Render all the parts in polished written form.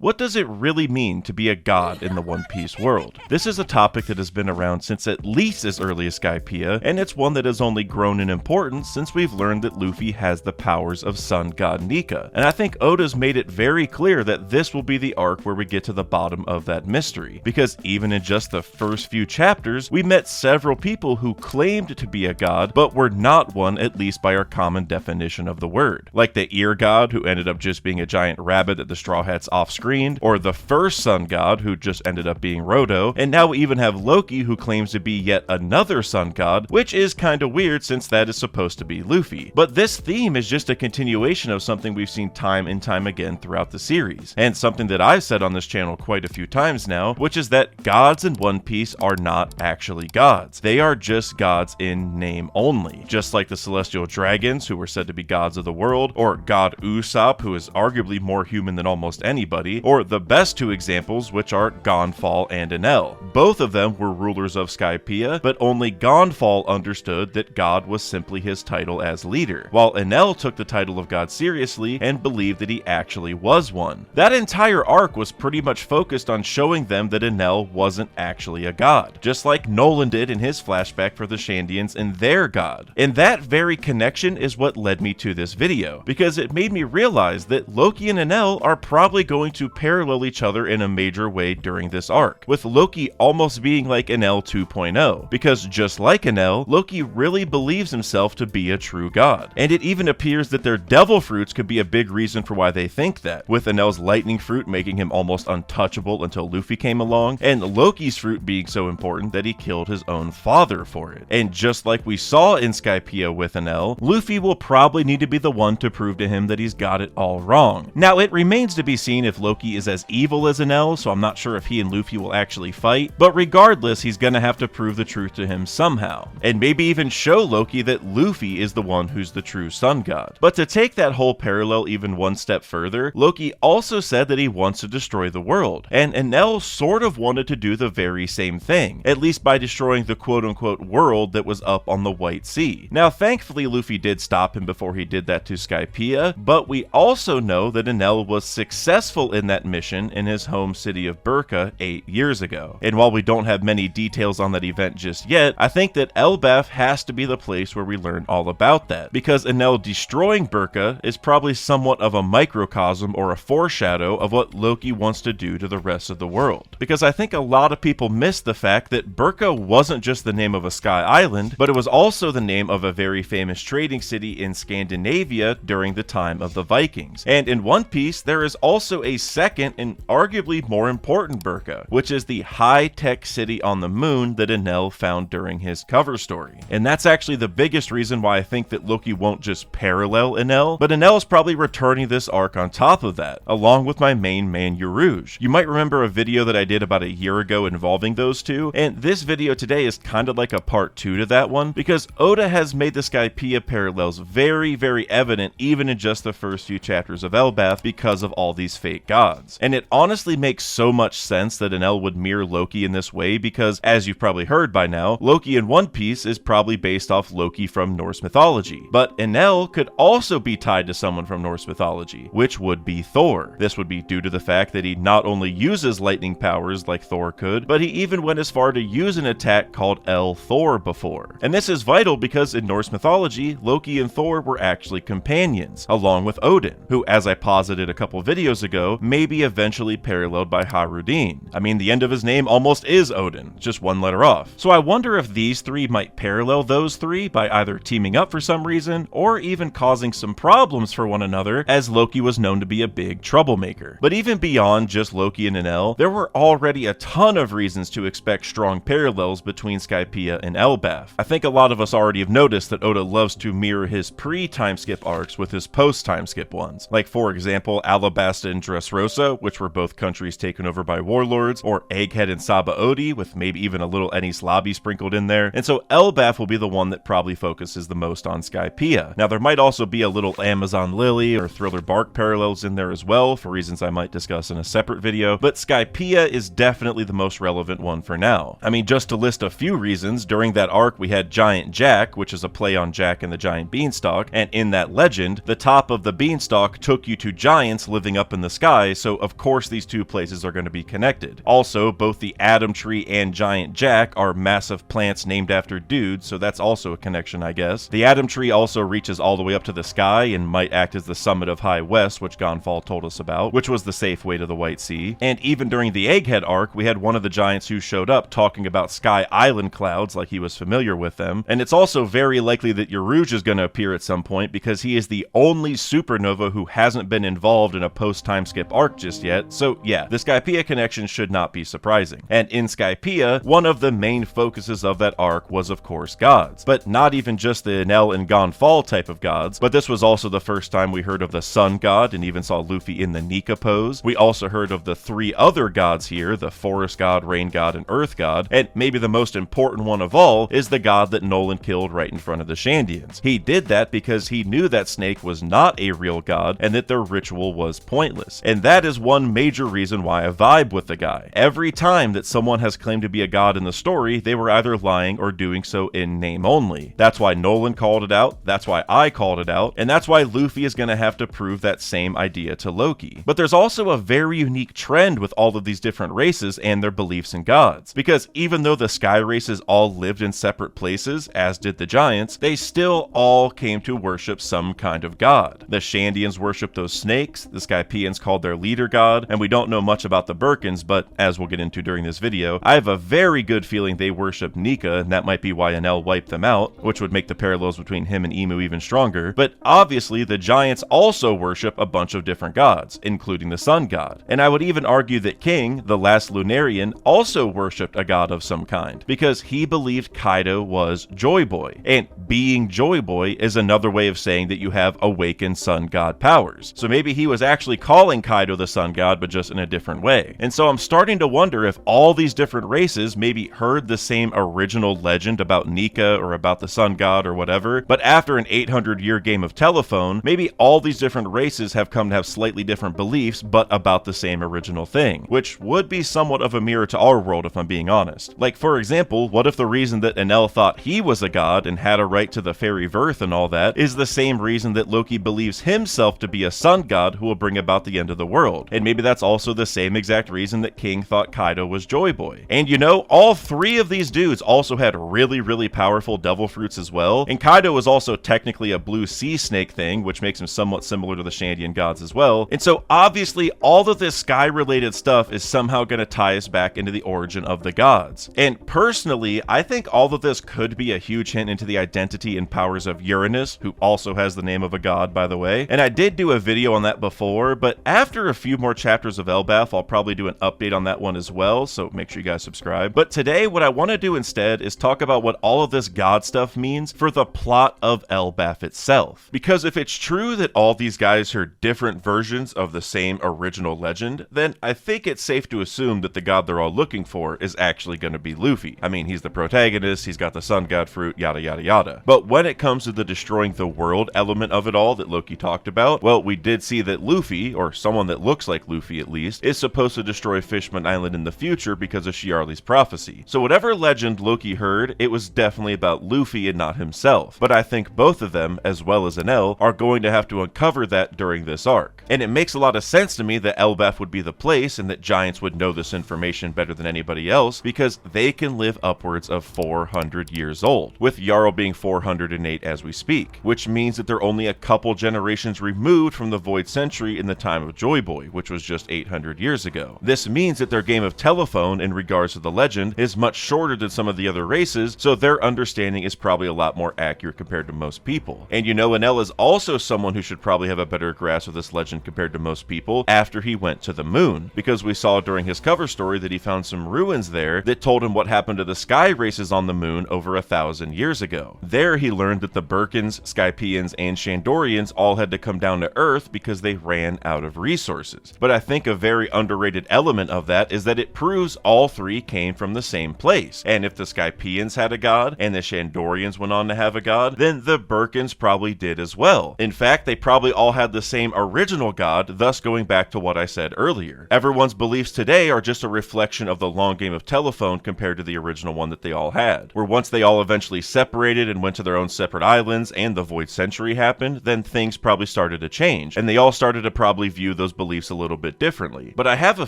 What does it really mean to be a god in the One Piece world? This is a topic that has been around since at least as early as Skypia, and it's one that has only grown in importance since we've learned that Luffy has the powers of sun god Nika. And I think Oda's made it very clear that this will be the arc where we get to the bottom of that mystery, because even in just the first few chapters, we met several people who claimed to be a god, but were not one, at least by our common definition of the word. Like the ear god, who ended up just being a giant rabbit that the Straw Hats off-screened, or the first sun god, who just ended up being Rodo, and now we even have Loki, who claims to be yet another sun god, which is kinda weird since that is supposed to be Luffy. But this theme is just a continuation of something we've seen time and time again throughout the series, and something that I've said on this channel quite a few times now, which is that gods in One Piece are not actually gods. They are just gods in name only. Just like the celestial dragons, who were said to be gods of the world, or God Usopp, who is arguably more human than almost anybody, or the best two examples, which are Gonfall and Enel. Both of them were rulers of Skypia, but only Gonfall understood that God was simply his title as leader, while Enel took the title of God seriously and believed that he actually was one. That entire arc was pretty much focused on showing them that Enel wasn't actually a god, just like Nolan did in his flashback for the Shandians and their god. And that very connection is what led me to this video, because it made me realize that Loki and Enel are probably going to parallel each other in a major way during this arc, with Loki almost being like Enel 2.0, because just like Enel, Loki really believes himself to be a true god. And it even appears that their devil fruits could be a big reason for why they think that, with Enel's lightning fruit making him almost untouchable until Luffy came along, and Loki's fruit being so important that he killed his own father for it. And just like we saw in Skypia with Enel, Luffy will probably need to be the one to prove to him that he's got it all wrong. Now, it remains to be seen if Loki is as evil as Enel, so I'm not sure if he and Luffy will actually fight, but regardless, he's gonna have to prove the truth to him somehow, and maybe even show Loki that Luffy is the one who's the true sun god. But to take that whole parallel even one step further, Loki also said that he wants to destroy the world, and Enel sort of wanted to do the very same thing, at least by destroying the quote-unquote world that was up on the White Sea. Now, thankfully, Luffy did stop him before he did that to Skypia, but we also know that Enel was successful in that mission in his home city of Burka 8 years ago. And while we don't have many details on that event just yet, I think that Elbaf has to be the place where we learn all about that, because Enel destroying Burka is probably somewhat of a microcosm or a foreshadow of what Loki wants to do to the rest of the world. Because I think a lot of people miss the fact that Burka wasn't just the name of a sky island, but it was also the name of a very famous trading city in Scandinavia during the time of the Vikings. And in One Piece, there is also a second and arguably more important Burka, which is the high-tech city on the moon that Enel found during his cover story. And that's actually the biggest reason why I think that Loki won't just parallel Enel, but Enel is probably returning this arc on top of that, along with my main man Urouge. You might remember a video that I did about a year ago involving those two, and this video today is kind of like a part 2 to that one, because Oda has made the Skypia parallels very, very evident even in just the first few chapters of Elbaf because of all these fake gods. And it honestly makes so much sense that Enel would mirror Loki in this way because, as you've probably heard by now, Loki in One Piece is probably based off Loki from Norse mythology. But Enel could also be tied to someone from Norse mythology, which would be Thor. This would be due to the fact that he not only uses lightning powers like Thor could, but he even went as far to use an attack called El Thor before. And this is vital because in Norse mythology, Loki and Thor were actually companions, along with Odin, who, as I posited a couple videos ago, may be eventually paralleled by Harudin. I mean, the end of his name almost is Odin, just one letter off. So I wonder if these three might parallel those three by either teaming up for some reason, or even causing some problems for one another, as Loki was known to be a big troublemaker. But even beyond just Loki and Enel, there were already a ton of reasons to expect strong parallels between Skypia and Elbaf. I think a lot of us already have noticed that Oda loves to mirror his pre-timeskip arcs with his post-timeskip ones, like for example Alabasta and Dressrosa, which were both countries taken over by warlords, or Egghead and Sabaody, with maybe even a little Enies Lobby sprinkled in there, and so Elbaf will be the one that probably focuses the most on Skypia. Now there might also be a little Amazon Lily or Thriller Bark parallels in there as well, for reasons I might discuss in a separate video, but Skypia is definitely the most relevant one for now. I mean, just to list a few reasons, during that arc we had Giant Jack, which is a play on Jack and the Giant Beanstalk, and in that legend, the top of the beanstalk took you to giants living up in the skies, sky, so of course these two places are going to be connected. Also, both the Atom Tree and Giant Jack are massive plants named after dudes, so that's also a connection, I guess. The Atom Tree also reaches all the way up to the sky and might act as the summit of High West, which Gonfall told us about, which was the safe way to the White Sea. And even during the Egghead arc, we had one of the giants who showed up talking about Sky Island clouds like he was familiar with them. And it's also very likely that Urouge is going to appear at some point because he is the only supernova who hasn't been involved in a post-time skip arc just yet. So yeah, the Skypia connection should not be surprising. And in Skypia, one of the main focuses of that arc was of course gods. But not even just the Enel and Gonfall type of gods, but this was also the first time we heard of the Sun God and even saw Luffy in the Nika pose. We also heard of the three other gods here, the Forest God, Rain God, and Earth God, and maybe the most important one of all is the god that Nolan killed right in front of the Shandians. He did that because he knew that Snake was not a real god and that their ritual was pointless. And that is one major reason why I vibe with the guy. Every time that someone has claimed to be a god in the story, they were either lying or doing so in name only. That's why Nolan called it out, that's why I called it out, and that's why Luffy is going to have to prove that same idea to Loki. But there's also a very unique trend with all of these different races and their beliefs in gods. Because even though the sky races all lived in separate places, as did the giants, they still all came to worship some kind of god. The Shandians worshipped those snakes, the Skypians called their leader god, and we don't know much about the Birkins, but as we'll get into during this video, I have a very good feeling they worship Nika, and that might be why Enel wiped them out, which would make the parallels between him and Emu even stronger. But obviously the giants also worship a bunch of different gods, including the sun god. And I would even argue that King, the last Lunarian, also worshipped a god of some kind, because he believed Kaido was Joy Boy. And being Joy Boy is another way of saying that you have awakened sun god powers. So maybe he was actually calling Kaido the sun god, but just in a different way. And so I'm starting to wonder if all these different races maybe heard the same original legend about Nika or about the sun god or whatever, but after an 800-year game of telephone, maybe all these different races have come to have slightly different beliefs, but about the same original thing, which would be somewhat of a mirror to our world if I'm being honest. Like, for example, what if the reason that Enel thought he was a god and had a right to the fairy Verth and all that is the same reason that Loki believes himself to be a sun god who will bring about the end of the world? And maybe that's also the same exact reason that King thought Kaido was Joy Boy. And you know, all three of these dudes also had really powerful devil fruits as well, and Kaido was also technically a blue sea snake thing, which makes him somewhat similar to the Shandian gods as well. And so obviously all of this sky related stuff is somehow going to tie us back into the origin of the gods. And personally, I think all of this could be a huge hint into the identity and powers of Uranus, who also has the name of a god, by the way. And I did do a video on that before, but after a few more chapters of Elbaf, I'll probably do an update on that one as well, so make sure you guys subscribe. But today, what I want to do instead is talk about what all of this god stuff means for the plot of Elbaf itself. Because if it's true that all these guys are different versions of the same original legend, then I think it's safe to assume that the god they're all looking for is actually going to be Luffy. I mean, he's the protagonist, he's got the sun god fruit, yada yada yada. But when it comes to the destroying the world element of it all that Loki talked about, well, we did see that Luffy, or someone that looks like Luffy at least, is supposed to destroy Fishman Island in the future because of Shiarli's prophecy. So whatever legend Loki heard, it was definitely about Luffy and not himself. But I think both of them, as well as Enel, are going to have to uncover that during this arc. And it makes a lot of sense to me that Elbaf would be the place and that giants would know this information better than anybody else because they can live upwards of 400 years old, with Jarl being 408 as we speak, which means that they're only a couple generations removed from the Void Century in the time of Joy Boy, which was just 800 years ago. This means that their game of telephone in regards to the legend is much shorter than some of the other races, so their understanding is probably a lot more accurate compared to most people. And you know, Enel is also someone who should probably have a better grasp of this legend compared to most people after he went to the moon, because we saw during his cover story that he found some ruins there that told him what happened to the sky races on the moon over 1,000 years ago. There he learned that the Birkins, Skypians, and Shandorians all had to come down to Earth because they ran out of resources. But I think a very underrated element of that is that it proves all three came from the same place. And if the Skypians had a god and the Shandorians went on to have a god, then the Birkins probably did as well. In fact, they probably all had the same original original god, thus going back to what I said earlier. Everyone's beliefs today are just a reflection of the long game of telephone compared to the original one that they all had, where once they all eventually separated and went to their own separate islands and the Void Century happened, then things probably started to change, and they all started to probably view those beliefs a little bit differently. But I have a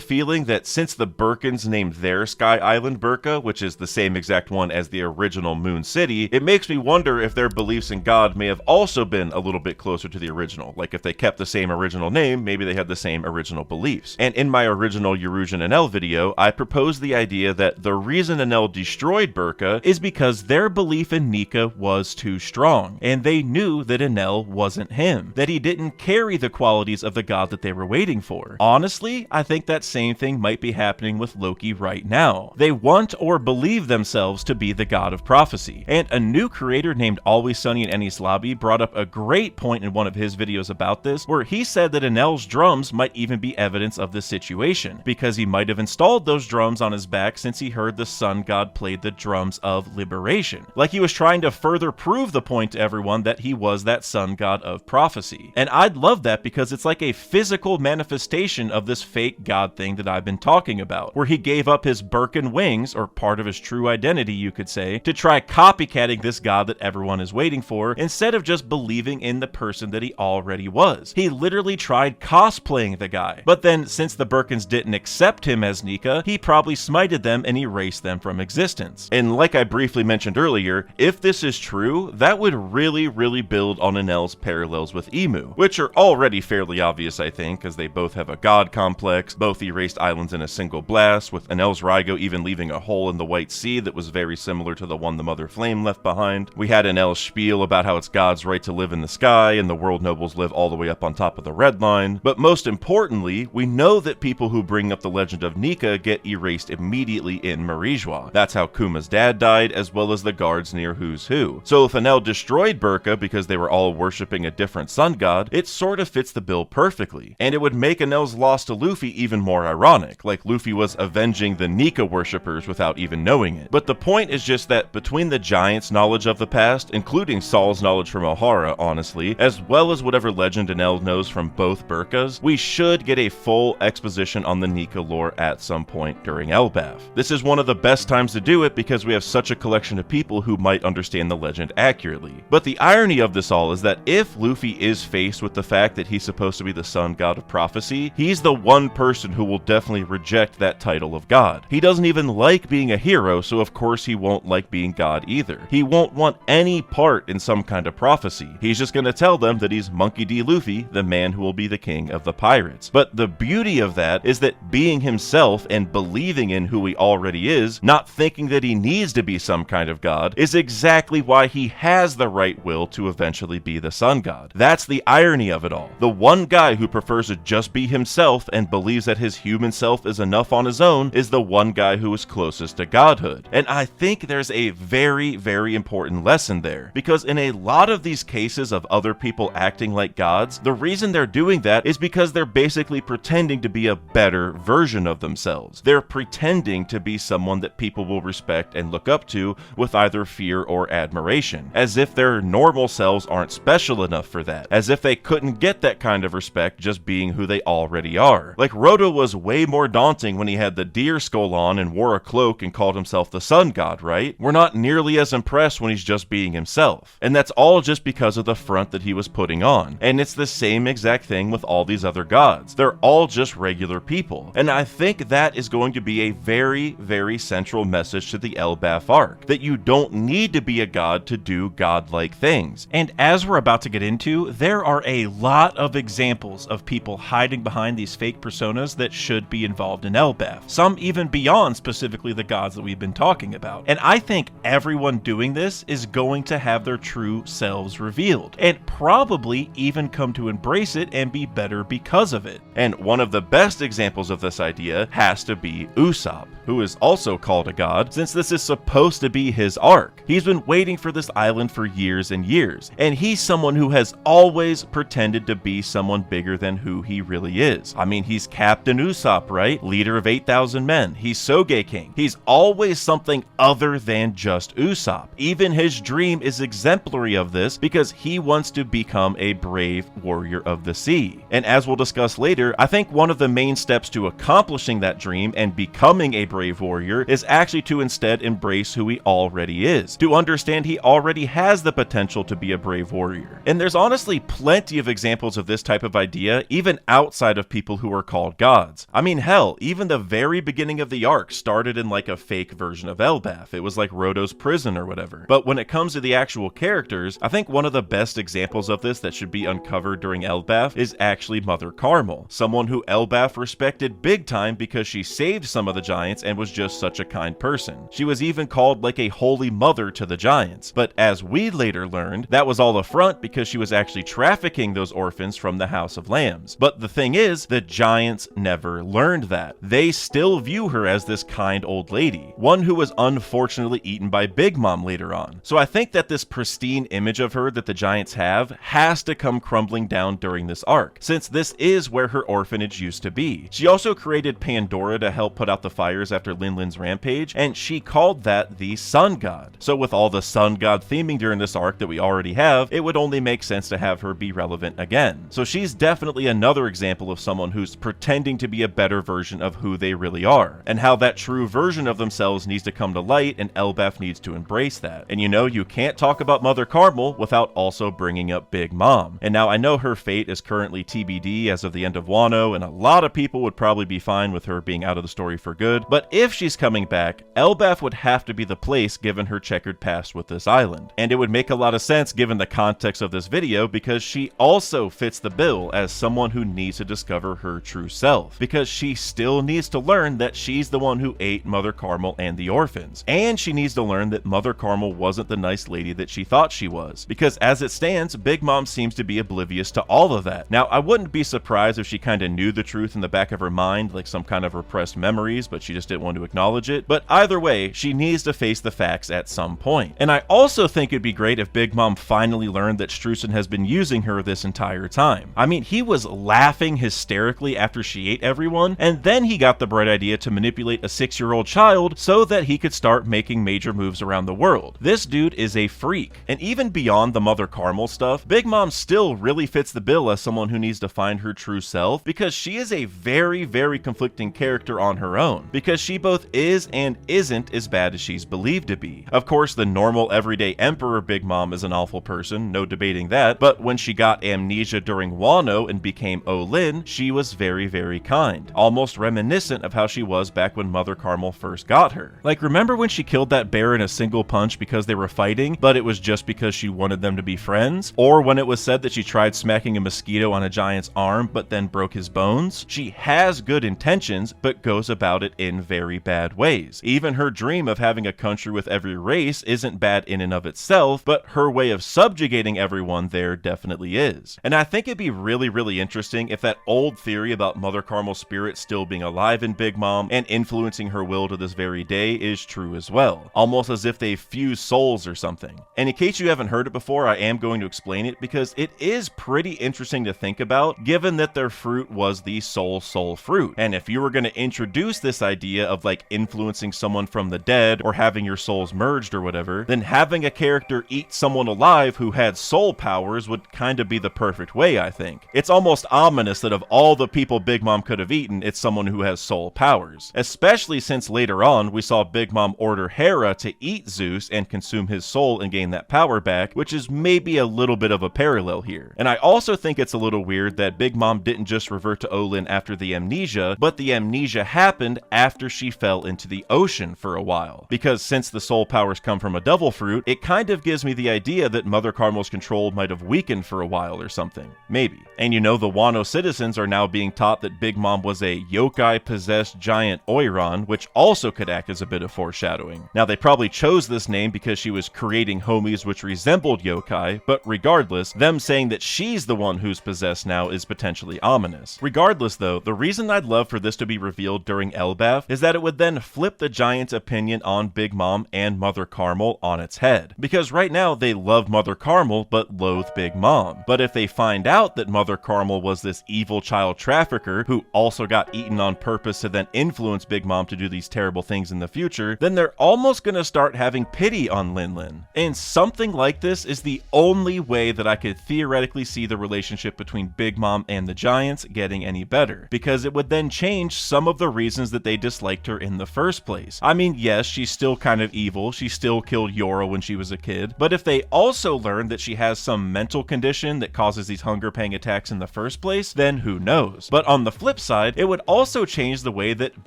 feeling that since the Birkins named their sky island Birka, which is the same exact one as the original Moon City, it makes me wonder if their beliefs in God may have also been a little bit closer to the original. Like if they kept the same original name, maybe they had the same original beliefs. And in my original Uranus and Enel video, I proposed the idea that the reason Enel destroyed Birka is because their belief in Nika was too strong, and they knew that Enel wasn't him, that he didn't carry the qualities of the god that they were waiting for. Honestly, I think that same thing might be happening with Loki right now. They want or believe themselves to be the god of prophecy, and a new creator named Always Sunny in Eni's Lobby brought up a great point in one of his videos about this, where he said that Enel's drums might even be evidence of this situation, because he might have installed those drums on his back since he heard the sun god played the drums of liberation. Like he was trying to further prove the point to everyone that he was that sun god of prophecy. And I'd love that because it's like a physical manifestation of this fake god thing that I've been talking about, where he gave up his Birkin wings, or part of his true identity you could say, to try copycatting this god that everyone is waiting for, instead of just believing in the person that he already was. He literally tried cosplaying the guy. But then, since the Birkins didn't accept him as Nika, he probably smited them and erased them from existence. And like I briefly mentioned earlier, if this is true, that would really build on Enel's parallels with Emu, which are already fairly obvious I think, as they both have a god complex, both erased islands in a single blast, with Enel's Rygo even leaving a hole in the White Sea that was very similar to the one the Mother Flame left behind. We had Enel's spiel about how it's God's right to live in the sky and the world nobles live all the way up on top of the red line. But most importantly, we know that people who bring up the legend of Nika get erased immediately in Marijois. That's how Kuma's dad died, as well as the guards near Who's Who. So if Enel destroyed Birka because they were all worshipping a different sun god, it sort of fits the bill perfectly. And it would make Enel's loss to Luffy even more ironic, like Luffy was avenging the Nika worshippers without even knowing it. But the point is just that between the Giants' knowledge of the past, including Saul's knowledge from Ohara, honestly, as well as whatever legend Enel knows from both Birkas, we should get a full exposition on the Nika lore at some point during Elbaf. This is one of the best times to do it because we have such a collection of people who might understand the legend accurately. But the irony of this all is that if Luffy is faced with the fact that he's supposed to be the sun god of prophecy, he's the one person who will definitely reject that title of god. He doesn't even like being a hero, so of course he won't like being god either. He won't want any part in some kind of prophecy. He's just gonna tell them that he's Monkey D. Luffy, the man who will be the king of the pirates. But the beauty of that is that being himself and believing in who he already is, not thinking that he needs to be some kind of god, is exactly why he has the right will to eventually be the sun god. That's the irony of it all. The one guy who prefers to just be himself and believes that his human self is enough on his own is the one guy who is closest to godhood. And I think there's a very important lesson there, because in a lot of these cases of other people acting like gods, the reason they're doing that is because they're basically pretending to be a better version of themselves. They're pretending to be someone that people will respect and look up to with either fear or admiration, as if their normal selves aren't special enough for that, as if they couldn't get that kind of respect just being who they already are. Like Roto was way more daunting when he had the deer skull on and wore a cloak and called himself the sun god, right? We're not nearly as impressed when he's just being himself. And that's all just because of the front that he was putting on. And it's the same exact thing with all these other gods. They're all just regular people. And I think that is going to be a very central message to the Elbaf arc, that you don't need to be a god to do godlike things. And as we're about to get into, there are a lot of examples of people hiding behind these fake personas that should be involved in Elbaf, some even beyond specifically the gods that we've been talking about. And I think everyone doing this is going to have their true selves revealed, and probably even come to embrace it and be better because of it. And one of the best examples of this idea has to be Usopp, who is also called a god, since this is supposed to be his arc. He's been waiting for this island for years and years, and he's someone who has always pretended to be someone bigger than who he really is. I mean, he's Captain Usopp, right? Leader of 8,000 men. He's Soge King. He's always something other than just Usopp. Even his dream is exemplary of this, because he wants to become a brave warrior of the sea. And as we'll discuss later, I think one of the main steps to accomplishing that dream and becoming a brave warrior is actually to instead embrace who he already is, to understand he already has the potential to be a brave warrior. And there's honestly plenty of examples of this type of idea, even outside of people who are called gods. I mean, hell, even the very beginning of the arc started in like a fake version of Elbaf. It was like Rhodo's prison or whatever. But when it comes to the actual characters, I think one of the best examples of this that should be uncovered during Elbaf is actually Mother Carmel, someone who Elbaf respected big time because she saved some of the giants and was just such a kind person. She was even called like a holy mother to the giants. But as we later learned, that was all a front because she was actually trafficking those orphans from the House of Lambs. But the thing is, the giants never learned that. They still view her as this kind old lady, one who was unfortunately eaten by Big Mom later on. So I think that this pristine image of her that the giants have has to come crumbling down during this arc, since this is where her orphanage used to be. She also created Pandora to help put out the fires after Linlin's rampage, and she called that the Sun God. So with all the Sun God theming during this arc that we already have, it would only make sense to have her be relevant again. So she's definitely another example of someone who's pretending to be a better version of who they really are, and how that true version of themselves needs to come to light, and Elbaf needs to embrace that. And you know, you can't talk about Mother Carmel without also bringing up Big Mom. And now I know her fate is currently TBD as of the end of Wano, and a lot of people would probably be fine with her being out of the story for good, but if she's coming back, Elbaf would have to be the place given her checkered past with this island. And it would make a lot of sense given the context of this video, because she also fits the bill as someone who needs to discover her true self, because she still needs to learn that she's the one who ate Mother Carmel and the orphans, and she needs to learn that Mother Carmel wasn't the nice lady that she thought she was, because as it stands, Big Mom seems to be oblivious to all of that. Now, I wouldn't be surprised if she kind of knew the truth in the back of her mind, like some kind of repressed memories, but she just didn't want to acknowledge it. But either way, she needs to face the facts at some point. And I also think it'd be great if Big Mom finally learned that Struzan has been using her this entire time. I mean, he was laughing hysterically after she ate everyone, and then he got the bright idea to manipulate a 6-year-old child so that he could start making major moves around the world. This dude is a freak. And even beyond the Mother Carmel stuff, Big Mom still really fits the bill as someone who needs to find her true self, because she is a very, very conflicting character on her own, because she both is and isn't as bad as she's believed to be. Of course, the normal everyday Emperor Big Mom is an awful person, no debating that, but when she got amnesia during Wano and became Olin, she was very, very kind, almost reminiscent of how she was back when Mother Carmel first got her. Like, remember when she killed that bear in a single punch because they were fighting, but it was just because she wanted them to be friends? Or when it was said that she tried smacking a mosquito on a giant's arm but then broke his bones? She has good intentions, but goes about it in very bad ways. Even her dream of having a country with every race isn't bad in and of itself, but her way of subjugating everyone there definitely is. And I think it'd be really, really interesting if that old theory about Mother Carmel's spirit still being alive in Big Mom and influencing her will to this very day is true as well. Almost as if they fuse souls or something. And in case you haven't heard it before, I am going to explain it because it is pretty interesting to think about, given that their fruit was the soul fruit. And if you were going to introduce this idea of like influencing someone from the dead or having your souls merged or whatever, then having a character eat someone alive who had soul powers would kind of be the perfect way, I think. It's almost ominous that of all the people Big Mom could have eaten, it's someone who has soul powers. Especially since later on, we saw Big Mom order Hera to eat Zeus and consume his soul and gain that power back, which is maybe a little bit of a parallel here. And I also think it's a little weird that Big Mom didn't just revert to Olin after the amnesia, but the amnesia happened after she fell into the ocean for a while. Because since the soul powers come from a devil fruit, it kind of gives me the idea that Mother Carmel's control might have weakened for a while or something. Maybe. And you know, the Wano citizens are now being taught that Big Mom was a yokai-possessed giant Oiran, which also could act as a bit of foreshadowing. Now, they probably chose this name because she was creating homies which resembled yokai, but regardless, them saying that she's the one who's possessed now is potentially ominous. Regardless though, the reason I'd love for this to be revealed during Elbaf is that it would then flip the giants' opinion on Big Mom and Mother Carmel on its head. Because right now, they love Mother Carmel but loathe Big Mom. But if they find out that Mother Carmel was this evil child trafficker who also got eaten on purpose to then influence Big Mom to do these terrible things in the future, then they're almost gonna start having pity on Linlin. And something like this is the only way that I could theoretically see the relationship relationship between Big Mom and the Giants getting any better, because it would then change some of the reasons that they disliked her in the first place. I mean, yes, she's still kind of evil, she still killed Yoro when she was a kid, but if they also learn that she has some mental condition that causes these hunger pang attacks in the first place, then who knows? But on the flip side, it would also change the way that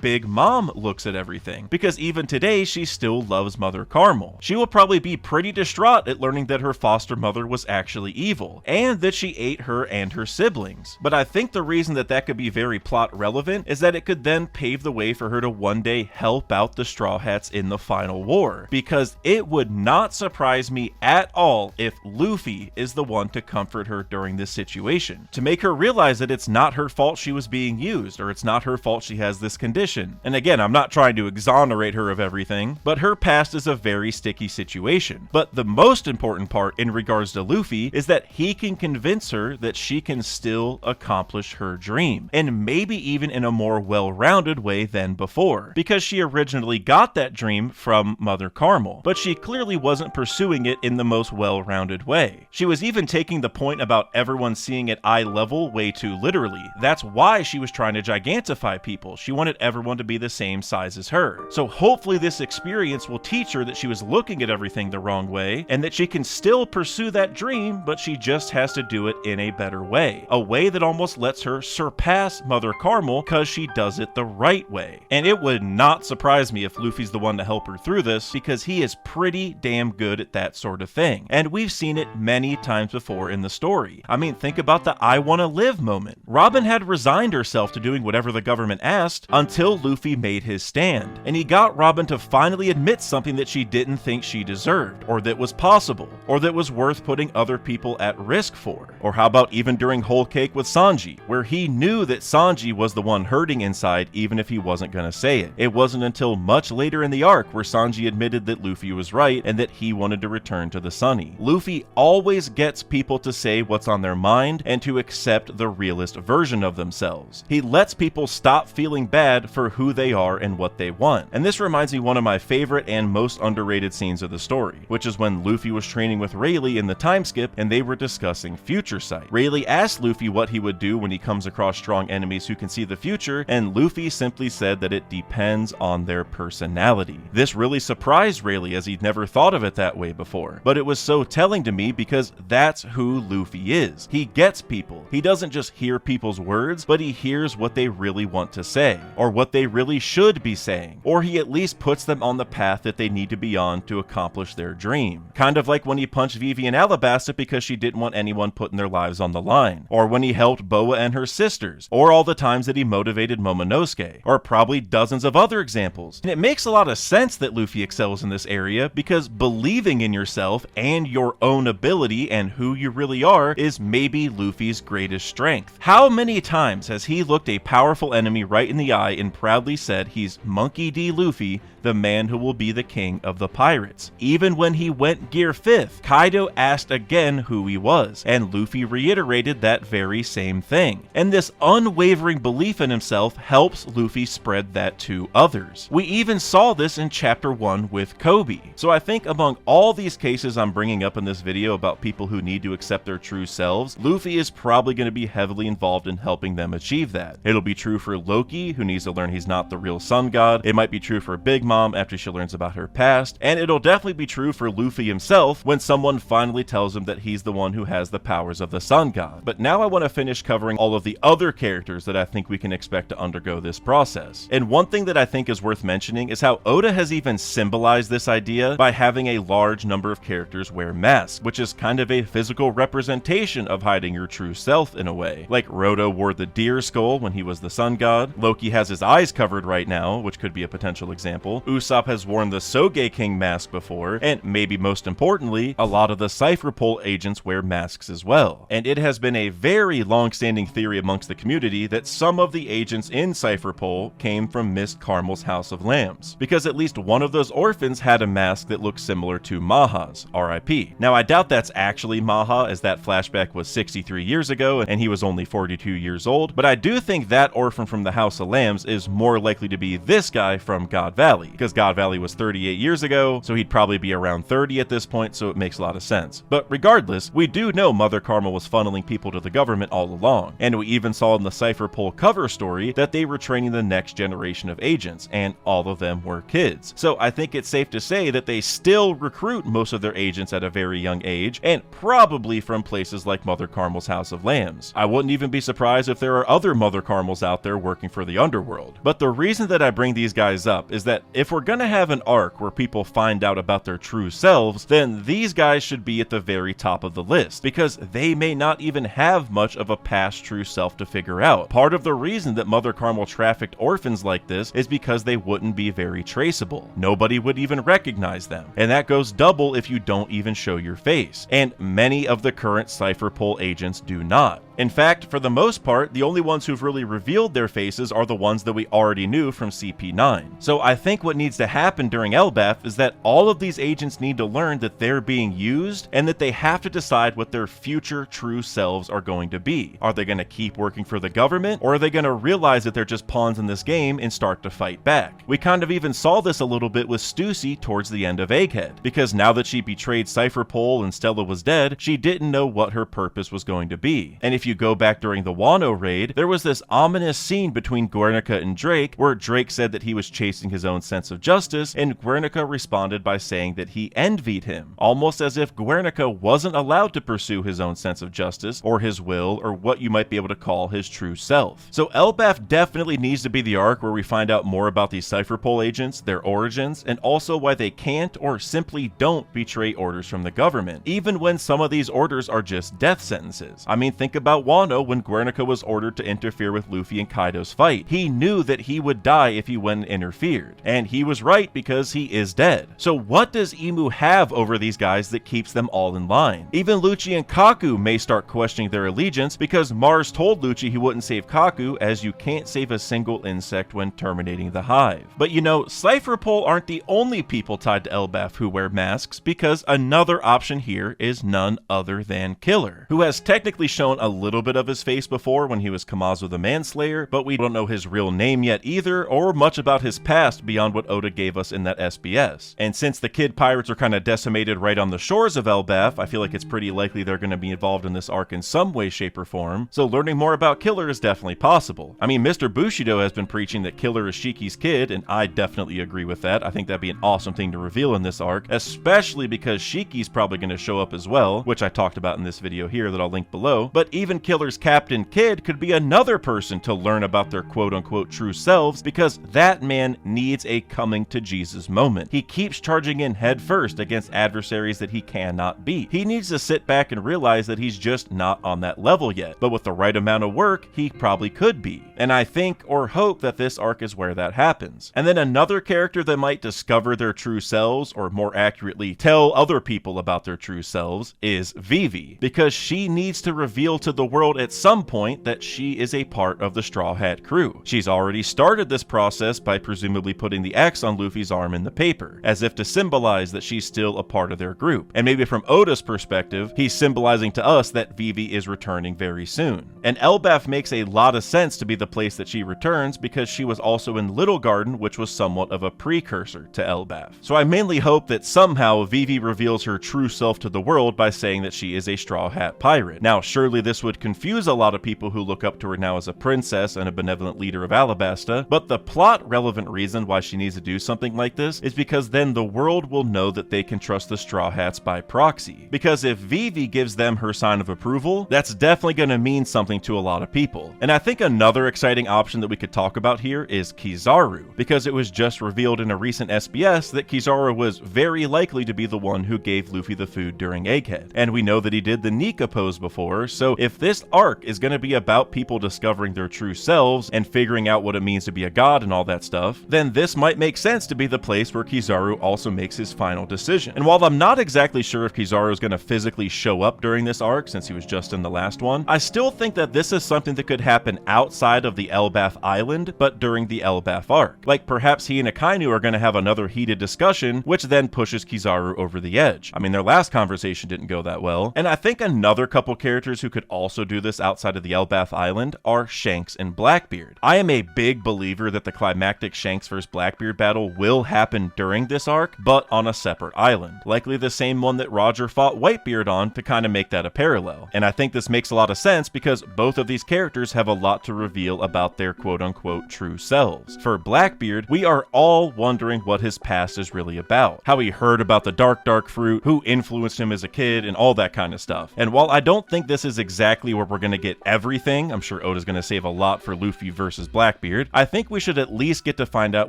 Big Mom looks at everything, because even today she still loves Mother Carmel. She will probably be pretty distraught at learning that her foster mother was actually evil, and that she ate her and her siblings. But I think the reason that that could be very plot relevant is that it could then pave the way for her to one day help out the Straw Hats in the final war, because it would not surprise me at all if Luffy is the one to comfort her during this situation, to make her realize that it's not her fault she was being used, or it's not her fault she has this condition. And again, I'm not trying to exonerate her of everything, but her past is a very sticky situation. But the most important part in regards to Luffy is that he can convince her that she can still accomplish her dream, and maybe even in a more well-rounded way than before, because she originally got that dream from Mother Carmel, but she clearly wasn't pursuing it in the most well-rounded way. She was even taking the point about everyone seeing at eye level way too literally. That's why she was trying to gigantify people. She wanted everyone to be the same size as her. So hopefully this experience will teach her that she was looking at everything the wrong way, and that she can still pursue that dream, but she just has to do it in a better way. A way that almost lets her surpass Mother Carmel because she does it the right way. And it would not surprise me if Luffy's the one to help her through this, because he is pretty damn good at that sort of thing. And we've seen it many times before in the story. I mean, think about the I wanna live moment. Robin had resigned herself to doing whatever the government asked until Luffy made his stand. And he got Robin to finally admit something that she didn't think she deserved, or that was possible, or that was worth putting other people at risk for. Or how about even during Whole Cake with Sanji, where he knew that Sanji was the one hurting inside even if he wasn't gonna say it. It wasn't until much later in the arc where Sanji admitted that Luffy was right and that he wanted to return to the Sunny. Luffy always gets people to say what's on their mind and to accept the realist version of themselves. He lets people stop feeling bad for who they are and what they want. And this reminds me of one of my favorite and most underrated scenes of the story, which is when Luffy was training with Rayleigh in the time skip and they were discussing future sight. Rayleigh asked Luffy what he would do when he comes across strong enemies who can see the future, and Luffy simply said that it depends on their personality. This really surprised Rayleigh, as he'd never thought of it that way before. But it was so telling to me because that's who Luffy is. He gets people. He doesn't just hear people's words, but he hears what they really want to say, or what they really should be saying, or he at least puts them on the path that they need to be on to accomplish their dream. Kind of like when he punched Vivi in Alabasta because she didn't want anyone putting their lives on the line, or when he helped Boa and her sisters, or all the times that he motivated Momonosuke, or probably dozens of other examples. And it makes a lot of sense that Luffy excels in this area, because believing in yourself and your own ability and who you really are is maybe Luffy's greatest strength. How many times has he looked a powerful enemy right in the eye and proudly said he's Monkey D. Luffy, the man who will be the king of the pirates? Even when he went Gear 5th, Kaido asked again who he was, and Luffy reiterated that very same thing. And this unwavering belief in himself helps Luffy spread that to others. We even saw this in Chapter 1 with Kobe. So I think among all these cases I'm bringing up in this video about people who need to accept their true selves, Luffy is probably going to be heavily involved in helping them achieve that. It'll be true for Loki, who needs to learn he's not the real sun god. It might be true for Big Mom after she learns about her past, and it'll definitely be true for Luffy himself when someone finally tells him that he's the one who has the powers of the sun god. But now I want to finish covering all of the other characters that I think we can expect to undergo this process. And one thing that I think is worth mentioning is how Oda has even symbolized this idea by having a large number of characters wear masks, which is kind of a physical representation of hiding your true self in a way. Like Roto wore the deer skull when he was the sun god, Loki has his eyes covered right now, which could be a potential example, Usopp has worn the Soge King mask before, and maybe most importantly, a lot of the Cipher Pol agents wear masks as well. And it has been a very long-standing theory amongst the community that some of the agents in Cipher Pol came from Miss Carmel's House of Lambs, because at least one of those orphans had a mask that looked similar to Maha's, RIP. Now I doubt that's actually Maha, as that flashback was 63 years ago and he was only 42 years old, but I do think that orphan from the House of Lambs is more likely to be this guy from God Valley, because God Valley was 38 years ago, so he'd probably be around 30 at this point, so it makes a lot of sense. But regardless, we do know Mother Carmel was funneling selling people to the government all along. And we even saw in the Cipher Pol cover story that they were training the next generation of agents, and all of them were kids. So I think it's safe to say that they still recruit most of their agents at a very young age, and probably from places like Mother Carmel's House of Lambs. I wouldn't even be surprised if there are other Mother Carmels out there working for the Underworld. But the reason that I bring these guys up is that if we're gonna have an arc where people find out about their true selves, then these guys should be at the very top of the list, because they may not even have much of a past true self to figure out. Part of the reason that Mother Carmel trafficked orphans like this is because they wouldn't be very traceable. Nobody would even recognize them. And that goes double if you don't even show your face. And many of the current Cipher Pol agents do not. In fact, for the most part, the only ones who've really revealed their faces are the ones that we already knew from CP9. So I think what needs to happen during Elbaf is that all of these agents need to learn that they're being used and that they have to decide what their future true selves are going to be. Are they going to keep working for the government, or are they going to realize that they're just pawns in this game and start to fight back? We kind of even saw this a little bit with Stussy towards the end of Egghead, because now that she betrayed Cipher Pol and Stella was dead, she didn't know what her purpose was going to be. And if you go back during the Wano raid, there was this ominous scene between Guernica and Drake where Drake said that he was chasing his own sense of justice, and Guernica responded by saying that he envied him, almost as if Guernica wasn't allowed to pursue his own sense of justice or his will or what you might be able to call his true self. So Elbaf definitely needs to be the arc where we find out more about these Cipher Pol agents, their origins, and also why they can't or simply don't betray orders from the government, even when some of these orders are just death sentences. I mean, think about Wano when Guernica was ordered to interfere with Luffy and Kaido's fight. He knew that he would die if he went and interfered, and he was right because he is dead. So what does Imu have over these guys that keeps them all in line? Even Lucci and Kaku may start questioning their allegiance because Mars told Lucci he wouldn't save Kaku, as you can't save a single insect when terminating the hive. But you know, Cipher Pol aren't the only people tied to Elbaf who wear masks, because another option here is none other than Killer, who has technically shown a little bit of his face before when he was Kamazo the Manslayer, but we don't know his real name yet either, or much about his past beyond what Oda gave us in that SBS. And since the kid pirates are kind of decimated right on the shores of Elbaf, I feel like it's pretty likely they're going to be involved in this arc in some way, shape, or form, so learning more about Killer is definitely possible. I mean, Mr. Bushido has been preaching that Killer is Shiki's kid, and I definitely agree with that. I think that'd be an awesome thing to reveal in this arc, especially because Shiki's probably going to show up as well, which I talked about in this video here that I'll link below. But even Killer's Captain Kid could be another person to learn about their quote-unquote true selves, because that man needs a coming to Jesus moment. He keeps charging in head first against adversaries that he cannot beat. He needs to sit back and realize that he's just not on that level yet, but with the right amount of work, he probably could be. And I think or hope that this arc is where that happens. And then another character that might discover their true selves, or more accurately, tell other people about their true selves, is Vivi, because she needs to reveal to the world at some point that she is a part of the Straw Hat crew. She's already started this process by presumably putting the X on Luffy's arm in the paper, as if to symbolize that she's still a part of their group. And maybe from Oda's perspective, he's symbolizing to us that Vivi is returning very soon. And Elbaf makes a lot of sense to be the place that she returns, because she was also in Little Garden, which was somewhat of a precursor to Elbaf. So I mainly hope that somehow Vivi reveals her true self to the world by saying that she is a Straw Hat pirate. Now, surely this would confuse a lot of people who look up to her now as a princess and a benevolent leader of Alabasta, but the plot-relevant reason why she needs to do something like this is because then the world will know that they can trust the Straw Hats by proxy. Because if Vivi gives them her sign of approval, that's definitely going to mean something to a lot of people. And I think another exciting option that we could talk about here is Kizaru, because it was just revealed in a recent SBS that Kizaru was very likely to be the one who gave Luffy the food during Egghead. And we know that he did the Nika pose before, so if this arc is going to be about people discovering their true selves and figuring out what it means to be a god and all that stuff, then this might make sense to be the place where Kizaru also makes his final decision. And while I'm not exactly sure if Kizaru is going to physically show up during this arc, since he was just in the last one, I still think that this is something that could happen outside of the Elbaf Island, but during the Elbaf arc. Like perhaps he and Akainu are going to have another heated discussion, which then pushes Kizaru over the edge. I mean, their last conversation didn't go that well, and I think another couple characters who could also also do this outside of the Elbaf Island are Shanks and Blackbeard. I am a big believer that the climactic Shanks vs Blackbeard battle will happen during this arc, but on a separate island. Likely the same one that Roger fought Whitebeard on to kind of make that a parallel. And I think this makes a lot of sense because both of these characters have a lot to reveal about their quote-unquote true selves. For Blackbeard, we are all wondering what his past is really about. How he heard about the dark fruit, who influenced him as a kid, and all that kind of stuff. And while I don't think this is exactly where we're going to get everything, I'm sure Oda's going to save a lot for Luffy versus Blackbeard, I think we should at least get to find out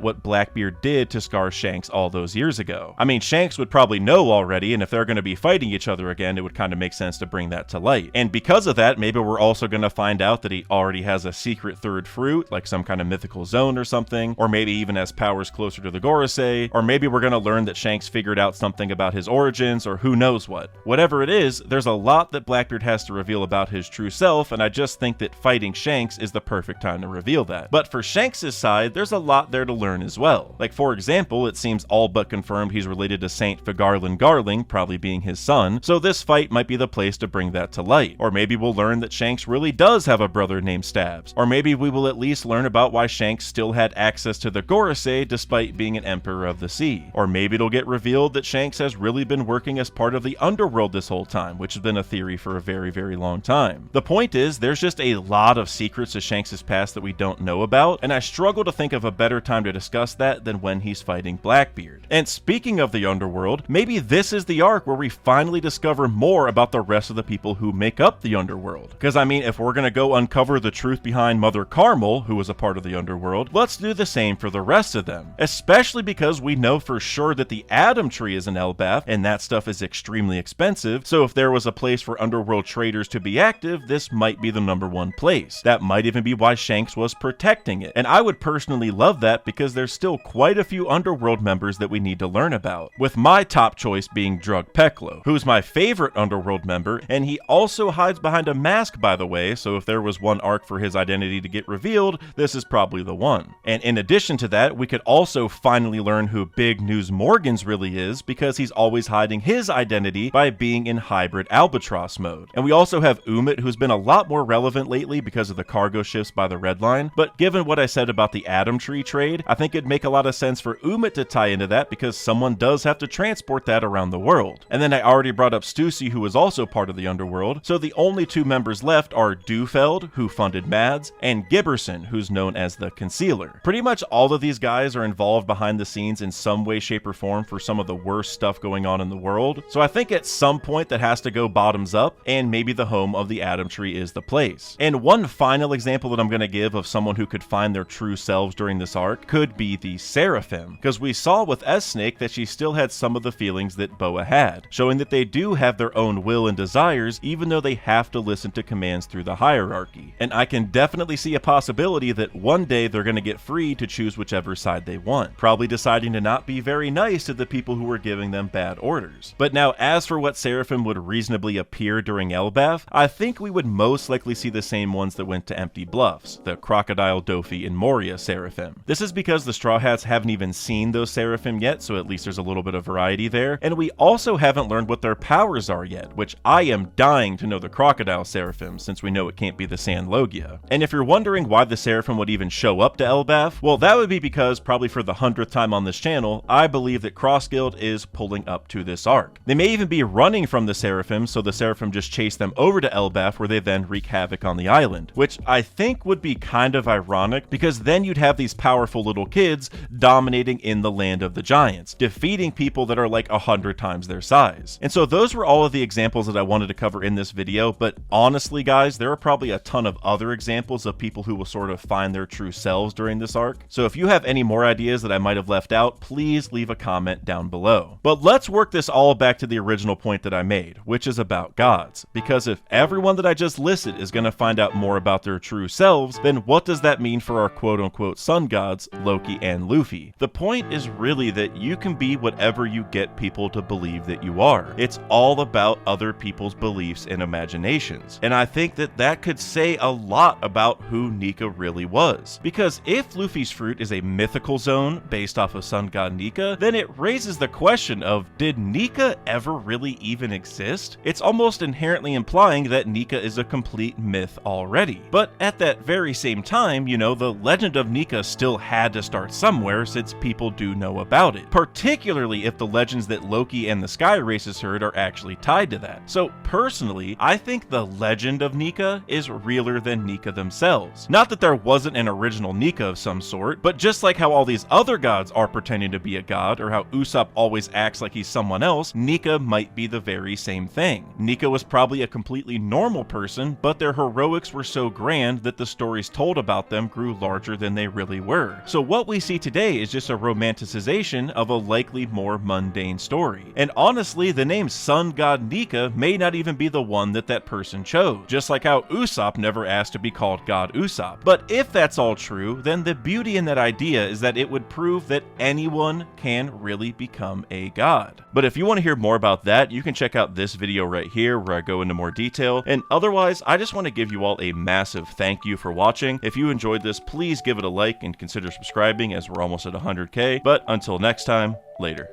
what Blackbeard did to scar Shanks all those years ago. I mean, Shanks would probably know already, and if they're going to be fighting each other again, it would kind of make sense to bring that to light. And because of that, maybe we're also going to find out that he already has a secret third fruit, like some kind of mythical zone or something, or maybe even has powers closer to the Gorosei, or maybe we're going to learn that Shanks figured out something about his origins, or who knows what. Whatever it is, there's a lot that Blackbeard has to reveal about his true self, and I just think that fighting Shanks is the perfect time to reveal that. But for Shanks' side, there's a lot there to learn as well. Like, for example, it seems all but confirmed he's related to Saint Figarland Garling, probably being his son, so this fight might be the place to bring that to light. Or maybe we'll learn that Shanks really does have a brother named Stabs. Or maybe we will at least learn about why Shanks still had access to the Gorosei despite being an Emperor of the Sea. Or maybe it'll get revealed that Shanks has really been working as part of the Underworld this whole time, which has been a theory for a very long time. The point is, there's just a lot of secrets to Shanks' past that we don't know about, and I struggle to think of a better time to discuss that than when he's fighting Blackbeard. And speaking of the Underworld, maybe this is the arc where we finally discover more about the rest of the people who make up the Underworld. Because I mean, if we're gonna go uncover the truth behind Mother Carmel, who was a part of the Underworld, let's do the same for the rest of them. Especially because we know for sure that the Adam Tree is an Elbaf, and that stuff is extremely expensive, so if there was a place for Underworld traders to be active, this might be the #1 place. That might even be why Shanks was protecting it, and I would personally love that because there's still quite a few Underworld members that we need to learn about, with my top choice being Drug Peklo, who's my favorite Underworld member, and he also hides behind a mask, by the way, so if there was one arc for his identity to get revealed, this is probably the one. And in addition to that, we could also finally learn who Big News Morgans really is, because he's always hiding his identity by being in hybrid albatross mode. And we also have Umit, who's been a lot more relevant lately because of the cargo shifts by the Red Line, but given what I said about the Adam Tree trade, I think it'd make a lot of sense for Umit to tie into that because someone does have to transport that around the world. And then I already brought up Stussy, who is also part of the Underworld, so the only two members left are Dufeld, who funded Mads, and Gibberson, who's known as the Concealer. Pretty much all of these guys are involved behind the scenes in some way, shape, or form for some of the worst stuff going on in the world, so I think at some point that has to go bottoms up, and maybe the home of the Adam Tree is the place. And one final example that I'm going to give of someone who could find their true selves during this arc could be the Seraphim, because we saw with S-Snake that she still had some of the feelings that Boa had, showing that they do have their own will and desires even though they have to listen to commands through the hierarchy. And I can definitely see a possibility that one day they're going to get free to choose whichever side they want, probably deciding to not be very nice to the people who were giving them bad orders. But now as for what Seraphim would reasonably appear during Elbaf, I think we would most likely see the same ones that went to Empty Bluffs, the Crocodile, Dofi, and Moria Seraphim. This is because the Straw Hats haven't even seen those Seraphim yet, so at least there's a little bit of variety there, and we also haven't learned what their powers are yet, which I am dying to know the Crocodile Seraphim, since we know it can't be the Sand Logia. And if you're wondering why the Seraphim would even show up to Elbaf, well, that would be because, probably for the 100th time on this channel, I believe that Cross Guild is pulling up to this arc. They may even be running from the Seraphim, so the Seraphim just chase them over to Elbaf, where they then wreak havoc on the island, which I think would be kind of ironic, because then you'd have these powerful little kids dominating in the land of the giants, defeating people that are like 100 times their size. And so those were all of the examples that I wanted to cover in this video, but honestly guys, there are probably a ton of other examples of people who will sort of find their true selves during this arc. So if you have any more ideas that I might have left out, please leave a comment down below. But let's work this all back to the original point that I made, which is about gods. Because if everyone that I just listed is going to find out more about their true selves, then what does that mean for our quote-unquote sun gods, Loki and Luffy? The point is really that you can be whatever you get people to believe that you are. It's all about other people's beliefs and imaginations. And I think that that could say a lot about who Nika really was. Because if Luffy's fruit is a mythical zone based off of sun god Nika, then it raises the question of, did Nika ever really even exist? It's almost inherently implying that Nika is a complete myth already. But at that very same time, the legend of Nika still had to start somewhere, since people do know about it, particularly if the legends that Loki and the Sky Races heard are actually tied to that. So personally, I think the legend of Nika is realer than Nika themselves. Not that there wasn't an original Nika of some sort, but just like how all these other gods are pretending to be a god, or how Usopp always acts like he's someone else, Nika might be the very same thing. Nika was probably a completely normal person, but their heroics were so grand that the stories told about them grew larger than they really were. So what we see today is just a romanticization of a likely more mundane story. And honestly, the name Sun God Nika may not even be the one that person chose, just like how Usopp never asked to be called God Usopp. But if that's all true, then the beauty in that idea is that it would prove that anyone can really become a god. But if you want to hear more about that, you can check out this video right here where I go into more detail. And otherwise, I just want to give you all a massive thank you for watching. If you enjoyed this, please give it a like and consider subscribing, as we're almost at 100K. But until next time, later.